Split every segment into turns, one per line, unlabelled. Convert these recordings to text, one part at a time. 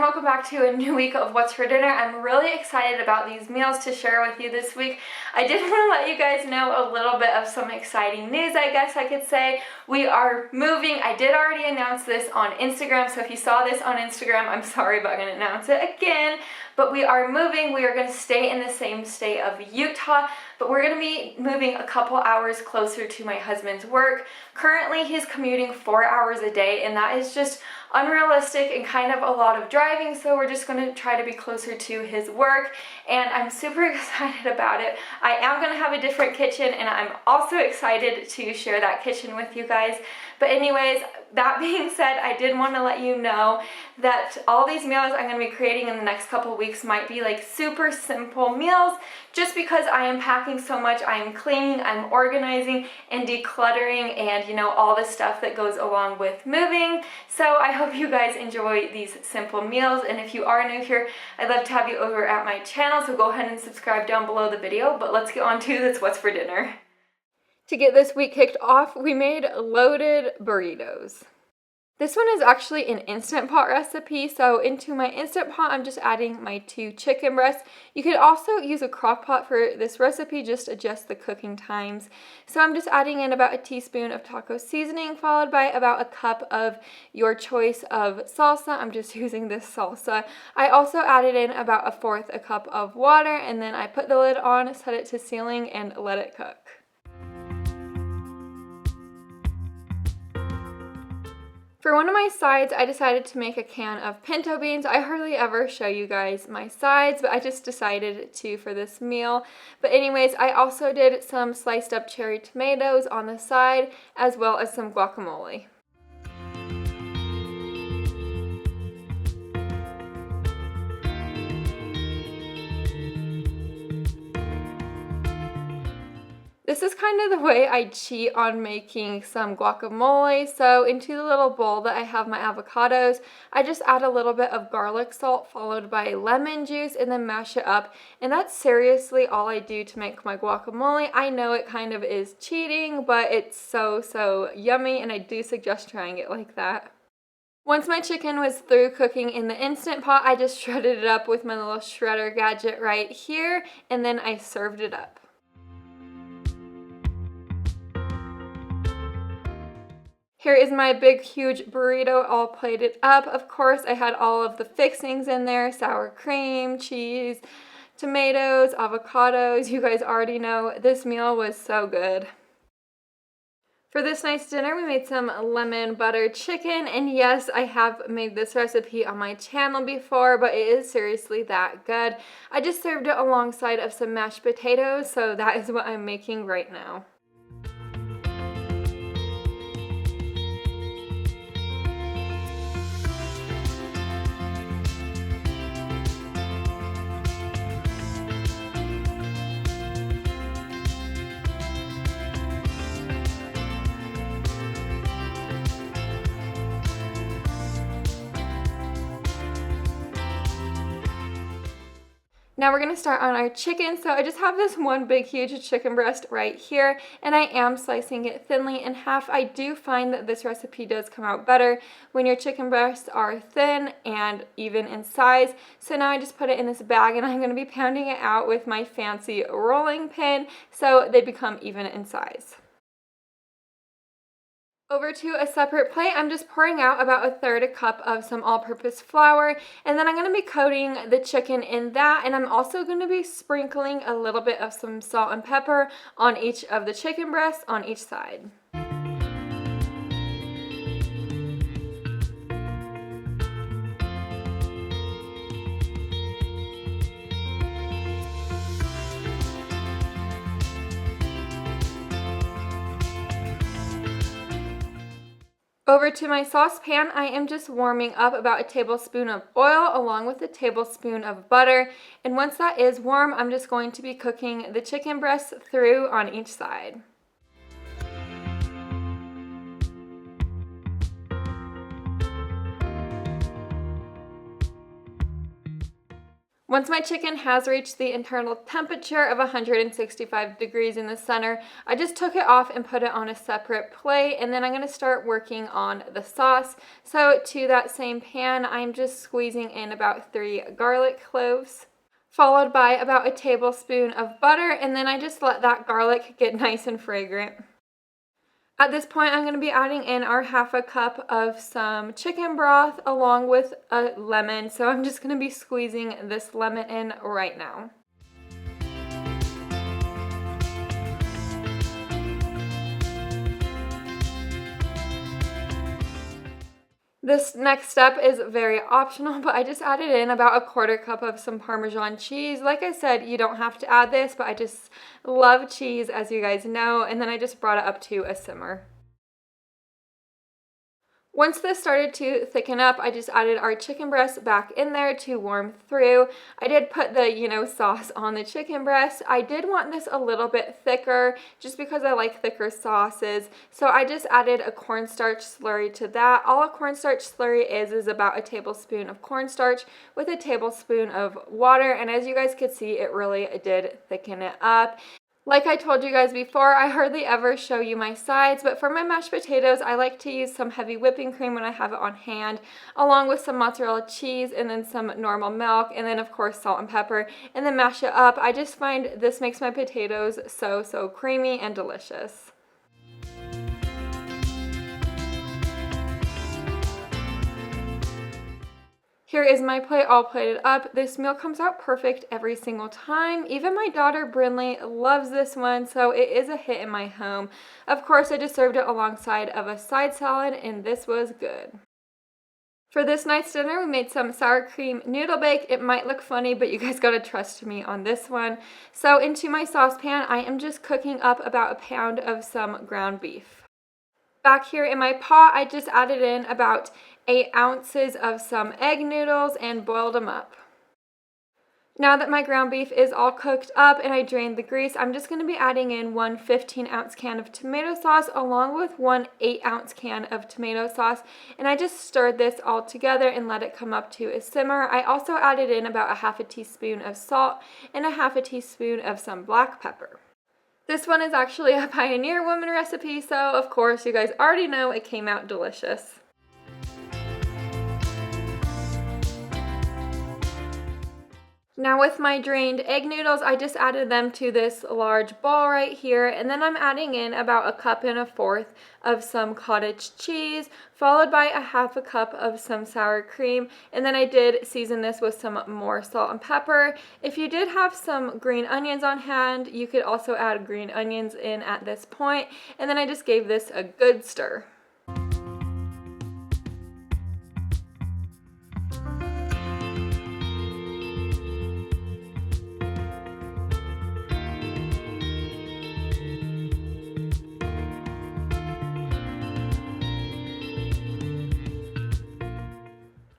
welcome back to a new week of What's for Dinner. I'm really excited about these meals to share with you this week. I did want to let you guys know a little bit of some exciting news, I guess I could say. We are moving. I did already announce this on Instagram, so if you saw this on Instagram, I'm sorry, but I'm going to announce it again. But we are moving. We are going to stay in the same state of Utah, but we're going to be moving a couple hours closer to my husband's work. Currently, he's commuting 4 hours a day, and that is just unrealistic and kind of a lot of driving, so we're just going to try to be closer to his work, and I'm super excited about it. I am going to have a different kitchen, and I'm also excited to share that kitchen with you guys. But anyways, that being said, I did want to let you know that all these meals I'm going to be creating in the next couple weeks might be like super simple meals, just because I am packing so much. I am cleaning, I'm organizing and decluttering, and you know, all the stuff that goes along with moving. So I hope you guys enjoy these simple meals, and if you are new here, I'd love to have you over at my channel, so go ahead and subscribe down below the video. But let's get on to this What's for Dinner. To get this week kicked off, we made loaded burritos. This one is actually an Instant Pot recipe, so into my Instant Pot, I'm just adding my 2 chicken breasts. You could also use a crock pot for this recipe, just adjust the cooking times. So I'm just adding in about a teaspoon of taco seasoning, followed by about a cup of your choice of salsa. I'm just using this salsa. I also added in about 1/4 a cup of water, and then I put the lid on, set it to sealing, and let it cook. For one of my sides, I decided to make a can of pinto beans. I hardly ever show you guys my sides, but I just decided to for this meal. But anyways, I also did some sliced up cherry tomatoes on the side, as well as some guacamole. This is kind of the way I cheat on making some guacamole. So into the little bowl that I have my avocados, I just add a little bit of garlic salt followed by lemon juice and then mash it up. And that's seriously all I do to make my guacamole. I know it kind of is cheating, but it's so yummy, and I do suggest trying it like that. Once my chicken was through cooking in the Instant Pot, I just shredded it up with my little shredder gadget right here, and then I served it up. Here is my big, huge burrito all plated up. Of course, I had all of the fixings in there: sour cream, cheese, tomatoes, avocados. You guys already know this meal was so good. For this night's dinner, we made some lemon butter chicken, and yes, I have made this recipe on my channel before, but it is seriously that good. I just served it alongside of some mashed potatoes, so that is what I'm making right now. Now we're going to start on our chicken. So I just have this one big huge chicken breast right here, and I am slicing it thinly in half. I do find that this recipe does come out better when your chicken breasts are thin and even in size. So now I just put it in this bag, and I'm going to be pounding it out with my fancy rolling pin so they become even in size. Over to a separate plate, I'm just pouring out about 1/3 cup of some all-purpose flour, and then I'm going to be coating the chicken in that, and I'm also going to be sprinkling a little bit of some salt and pepper on each of the chicken breasts on each side. Over to my saucepan, I am just warming up about 1 tablespoon of oil along with 1 tablespoon of butter. And once that is warm, I'm just going to be cooking the chicken breasts through on each side. Once my chicken has reached the internal temperature of 165 degrees in the center, I just took it off and put it on a separate plate, and then I'm going to start working on the sauce. So to that same pan, I'm just squeezing in about 3 garlic cloves, followed by about a tablespoon of butter, and then I just let that garlic get nice and fragrant. At this point, I'm going to be adding in our half a cup of some chicken broth along with a lemon. So I'm just going to be squeezing this lemon in right now. This next step is very optional, but I just added in about a quarter cup of some Parmesan cheese. Like I said, you don't have to add this, but I just love cheese, as you guys know, and then I just brought it up to a simmer. Once this started to thicken up, I just added our chicken breast back in there to warm through. I did put the, sauce on the chicken breast. I did want this a little bit thicker just because I like thicker sauces. So I just added a cornstarch slurry to that. All a cornstarch slurry is about a tablespoon of cornstarch with a tablespoon of water. And as you guys could see, it really did thicken it up. Like I told you guys before, I hardly ever show you my sides, but for my mashed potatoes, I like to use some heavy whipping cream when I have it on hand, along with some mozzarella cheese and then some normal milk, and then of course salt and pepper, and then mash it up. I just find this makes my potatoes so creamy and delicious. Here is my plate all plated up. This meal comes out perfect every single time. Even my daughter Brinley loves this one, so it is a hit in my home. Of course, I just served it alongside of a side salad, and this was good. For this night's dinner, we made some sour cream noodle bake. It might look funny, but you guys gotta trust me on this one. So into my saucepan, I am just cooking up about a pound of some ground beef. Back here in my pot, I just added in about 8 ounces of some egg noodles and boiled them up. Now that my ground beef is all cooked up and I drained the grease, I'm just going to be adding in one 15-ounce can of tomato sauce along with one 8-ounce can of tomato sauce, and I just stirred this all together and let it come up to a simmer. I also added in about a half a teaspoon of salt and a half a teaspoon of some black pepper. This one is actually a Pioneer Woman recipe, so of course you guys already know it came out delicious. Now with my drained egg noodles, I just added them to this large bowl right here, and then I'm adding in about 1.25 cups of some cottage cheese, followed by a half a cup of some sour cream, and then I did season this with some more salt and pepper. If you did have some green onions on hand, you could also add green onions in at this point, and then I just gave this a good stir.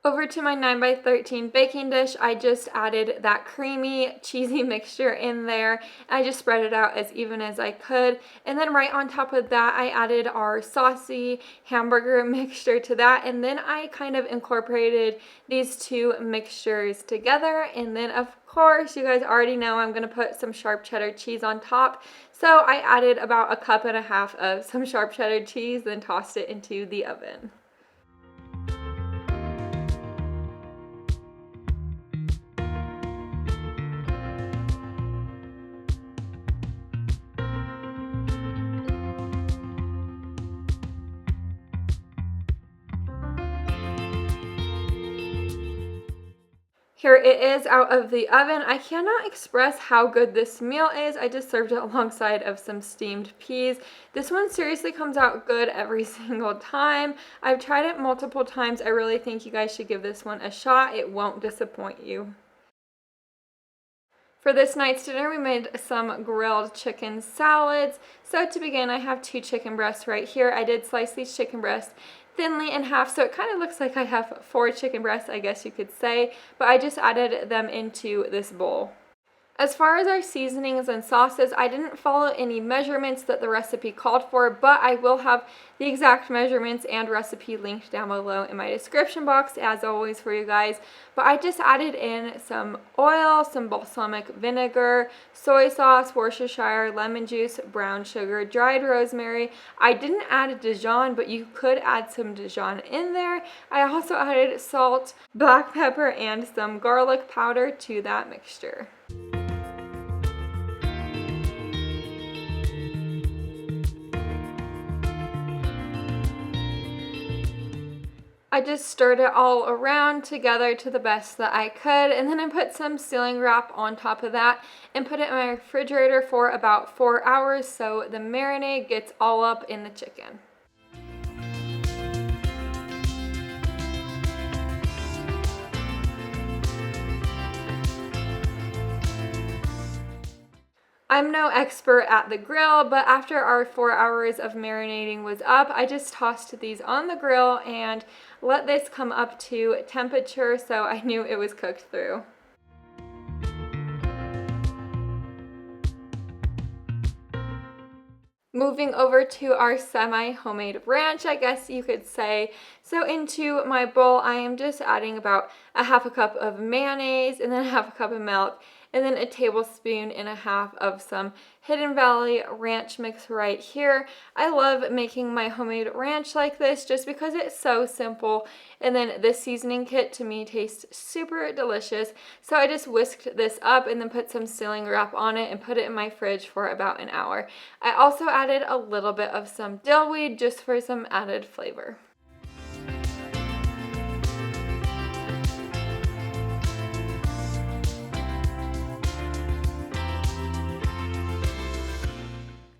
Over to my 9x13 baking dish, I just added that creamy, cheesy mixture in there. I just spread it out as even as I could. And then right on top of that, I added our saucy hamburger mixture to that. And then I kind of incorporated these two mixtures together. And then of course, you guys already know I'm going to put some sharp cheddar cheese on top. So I added about 1.5 cups of some sharp cheddar cheese, then tossed it into the oven. Here it is out of the oven. I cannot express how good this meal is. I just served it alongside of some steamed peas. This one seriously comes out good every single time. I've tried it multiple times. I really think you guys should give this one a shot. It won't disappoint you. For this night's dinner, we made some grilled chicken salads. So to begin, I have 2 chicken breasts right here. I did slice these chicken breasts thinly in half, so it kind of looks like I have 4 chicken breasts, I guess you could say, but I just added them into this bowl. As far as our seasonings and sauces, I didn't follow any measurements that the recipe called for, but I will have the exact measurements and recipe linked down below in my description box, as always, for you guys. But I just added in some oil, some balsamic vinegar, soy sauce, Worcestershire, lemon juice, brown sugar, dried rosemary. I didn't add Dijon, but you could add some Dijon in there. I also added salt, black pepper, and some garlic powder to that mixture. I just stirred it all around together to the best that I could, and then I put some ceiling wrap on top of that and put it in my refrigerator for about 4 hours so the marinade gets all up in the chicken. I'm no expert at the grill, but after our 4 hours of marinating was up, I just tossed these on the grill and let this come up to temperature so I knew it was cooked through. Moving over to our semi-homemade ranch, I guess you could say. So into my bowl, I am just adding about a half a cup of mayonnaise and then a half a cup of milk and then a tablespoon and a half of some Hidden Valley ranch mix right here. I love making my homemade ranch like this just because it's so simple, and then this seasoning kit to me tastes super delicious. So I just whisked this up and then put some ceiling wrap on it and put it in my fridge for about an hour. I also added a little bit of some dill weed just for some added flavor.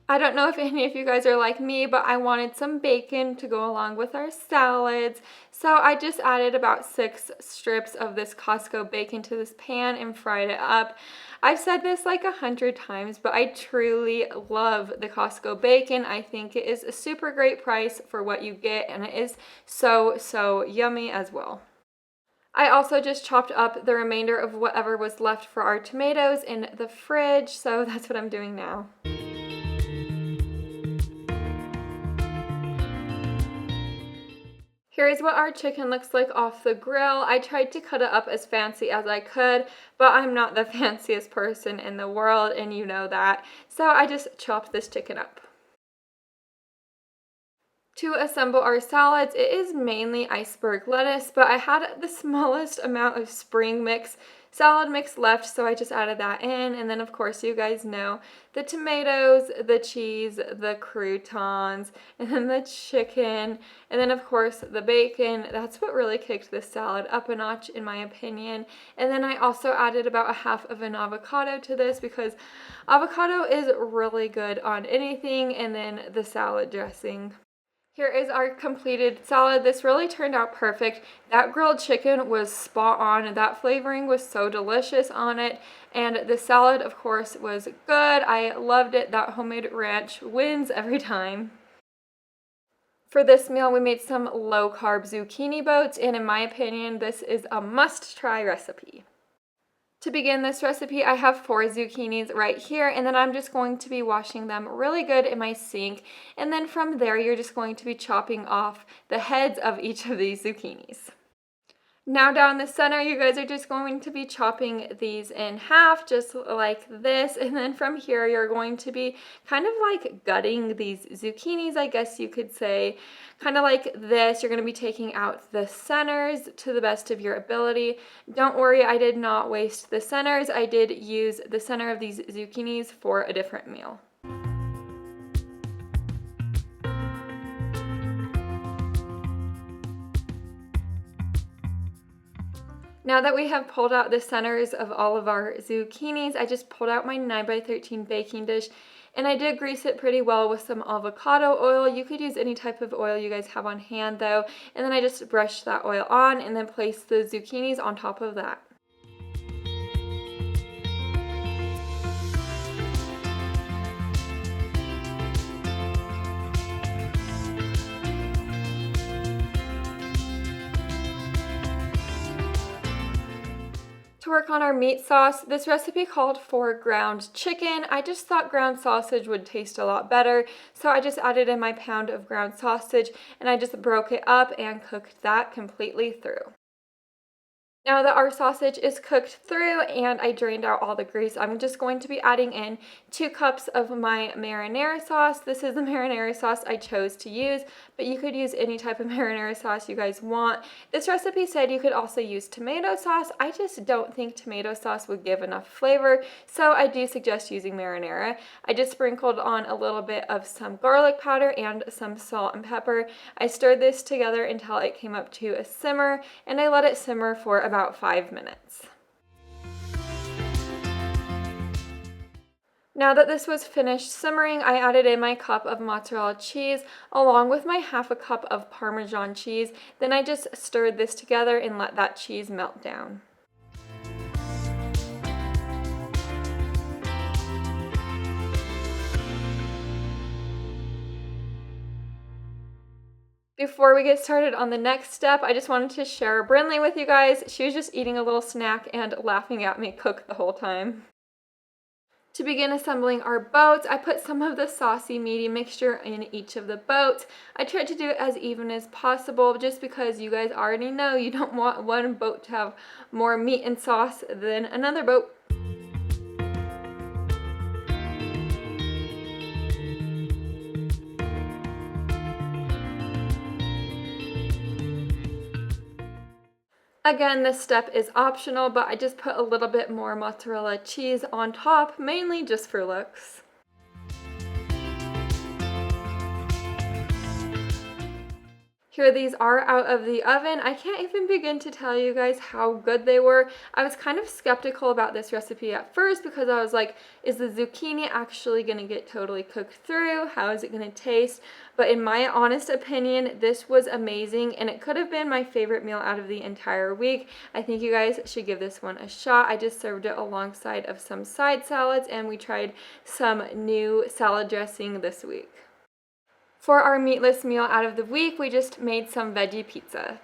I don't know if any of you guys are like me, but I wanted some bacon to go along with our salads. So I just added about 6 strips of this Costco bacon to this pan and fried it up. I've said this like 100 times, but I truly love the Costco bacon. I think it is a super great price for what you get, and it is so yummy as well. I also just chopped up the remainder of whatever was left for our tomatoes in the fridge, so that's what I'm doing now. Here's what our chicken looks like off the grill. I tried to cut it up as fancy as I could, but I'm not the fanciest person in the world, and you know that. So I just chopped this chicken up. To assemble our salads, it is mainly iceberg lettuce, but I had the smallest amount of spring mix salad mix left, so I just added that in. And then of course, you guys know, the tomatoes, the cheese, the croutons, and then the chicken, and then of course the bacon. That's what really kicked this salad up a notch in my opinion. And then I also added about a half of an avocado to this because avocado is really good on anything, and then the salad dressing. Here is our completed salad. This really turned out perfect. That grilled chicken was spot on. That flavoring was so delicious on it. And the salad, of course, was good. I loved it. That homemade ranch wins every time. For this meal, we made some low-carb zucchini boats, and in my opinion, this is a must-try recipe. To begin this recipe, I have 4 zucchinis right here, and then I'm just going to be washing them really good in my sink. And then from there, you're just going to be chopping off the heads of each of these zucchinis. Now down the center, you guys are just going to be chopping these in half, just like this. And then from here, you're going to be kind of like gutting these zucchinis, I guess you could say. Kind of like this. You're going to be taking out the centers to the best of your ability. Don't worry, I did not waste the centers. I did use the center of these zucchinis for a different meal. Now that we have pulled out the centers of all of our zucchinis, I just pulled out my 9x13 baking dish, and I did grease it pretty well with some avocado oil. You could use any type of oil you guys have on hand though, and then I just brushed that oil on and then placed the zucchinis on top of that. To work on our meat sauce, this recipe called for ground chicken. I just thought ground sausage would taste a lot better, so I just added in my pound of ground sausage and I just broke it up and cooked that completely through. Now that our sausage is cooked through and I drained out all the grease, I'm just going to be adding in 2 cups of my marinara sauce. This is the marinara sauce I chose to use, but you could use any type of marinara sauce you guys want. This recipe said you could also use tomato sauce. I just don't think tomato sauce would give enough flavor, so I do suggest using marinara. I just sprinkled on a little bit of some garlic powder and some salt and pepper. I stirred this together until it came up to a simmer, and I let it simmer for about 5 minutes. Now that this was finished simmering, I added in my cup of mozzarella cheese along with my half a cup of Parmesan cheese. Then I just stirred this together and let that cheese melt down. Before we get started on the next step, I just wanted to share Brinley with you guys. She was just eating a little snack and laughing at me cook the whole time. To begin assembling our boats, I put some of the saucy meaty mixture in each of the boats. I tried to do it as even as possible just because you guys already know you don't want one boat to have more meat and sauce than another boat. Again, this step is optional, but I just put a little bit more mozzarella cheese on top, mainly just for looks. Here these are out of the oven. I can't even begin to tell you guys how good they were. I was kind of skeptical about this recipe at first because I was like, is the zucchini actually going to get totally cooked through? How is it going to taste? But in my honest opinion, this was amazing and it could have been my favorite meal out of the entire week. I think you guys should give this one a shot. I just served it alongside of some side salads and we tried some new salad dressing this week. For our meatless meal out of the week, we just made some veggie pizza.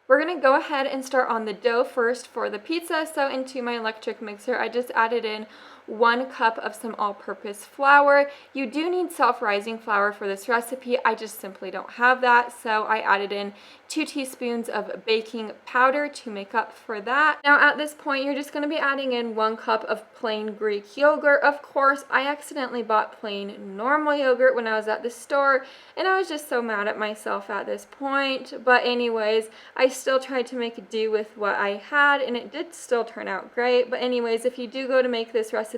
We're going to go ahead and start on the dough first for the pizza. So into my electric mixer, I just added in 1 cup of some all-purpose flour. You do need self-rising flour for this recipe. I just simply don't have that, so I added in 2 teaspoons of baking powder to make up for that. Now at this point, you're just going to be adding in 1 cup of plain Greek yogurt. Of course, I accidentally bought plain normal yogurt when I was at the store, and I was just so mad at myself at this point. But anyways, I still tried to make do with what I had, and it did still turn out great. But anyways, if you do go to make this recipe,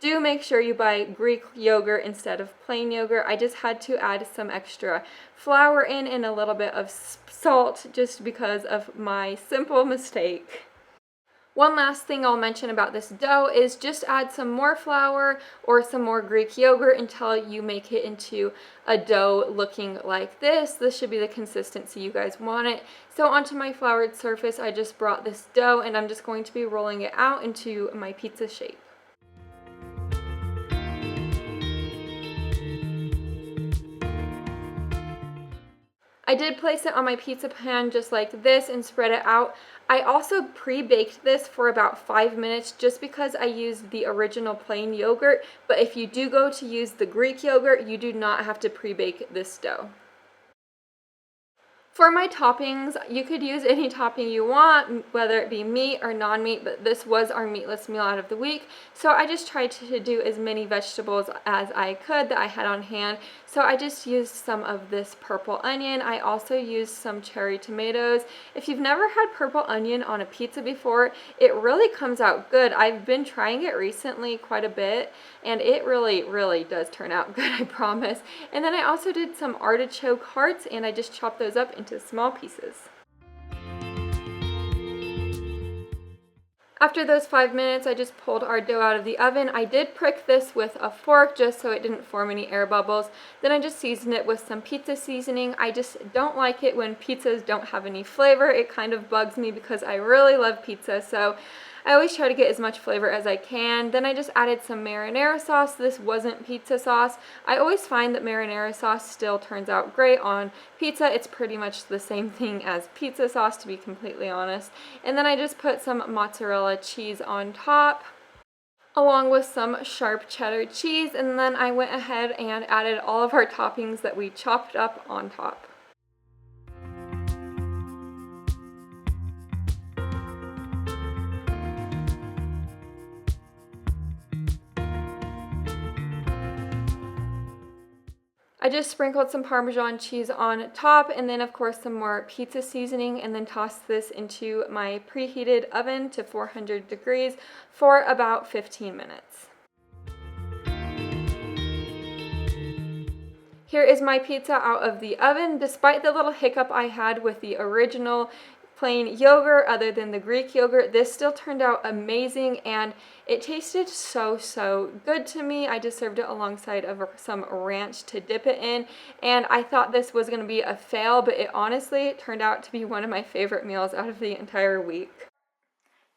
do make sure you buy Greek yogurt instead of plain yogurt. I just had to add some extra flour in and a little bit of salt just because of my simple mistake. One last thing I'll mention about this dough is just add some more flour or some more Greek yogurt until you make it into a dough looking like this. This should be the consistency you guys want it. So onto my floured surface, I just brought this dough and I'm just going to be rolling it out into my pizza shape. I did place it on my pizza pan just like this and spread it out. I also pre-baked this for about 5 minutes just because I used the original plain yogurt, but if you do go to use the Greek yogurt, you do not have to pre-bake this dough. For my toppings, you could use any topping you want, whether it be meat or non-meat, but this was our meatless meal out of the week. So I just tried to do as many vegetables as I could that I had on hand. So I just used some of this purple onion. I also used some cherry tomatoes. If you've never had purple onion on a pizza before, it really comes out good. I've been trying it recently quite a bit, and it really does turn out good, I promise. And then I also did some artichoke hearts, and I just chopped those up into small pieces. After those 5 minutes, I just pulled our dough out of the oven. I did prick this with a fork just so it didn't form any air bubbles. Then I just seasoned it with some pizza seasoning. I just don't like it when pizzas don't have any flavor. It kind of bugs me because I really love pizza. So I always try to get as much flavor as I can. Then I just added some marinara sauce. This wasn't pizza sauce. I always find that marinara sauce still turns out great on pizza. It's pretty much the same thing as pizza sauce, to be completely honest. And then I just put some mozzarella cheese on top, along with some sharp cheddar cheese, and then I went ahead and added all of our toppings that we chopped up on top. I just sprinkled some Parmesan cheese on top, and then of course some more pizza seasoning, and then tossed this into my preheated oven to 400 degrees for about 15 minutes. Here is my pizza out of the oven. Despite the little hiccup I had with the original plain yogurt, other than the Greek yogurt, this still turned out amazing, and it tasted so good to me. I just served it alongside of some ranch to dip it in, and I thought this was going to be a fail, but it honestly turned out to be one of my favorite meals out of the entire week.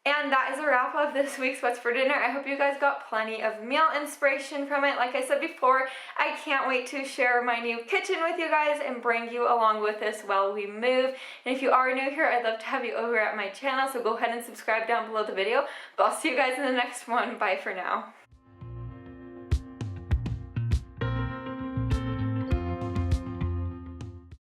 And that is a wrap of this week's What's for Dinner. I hope you guys got plenty of meal inspiration from it. Like I said before, I can't wait to share my new kitchen with you guys and bring you along with us while we move. And if you are new here, I'd love to have you over at my channel, so go ahead and subscribe down below the video. But I'll see you guys in the next one. Bye for now.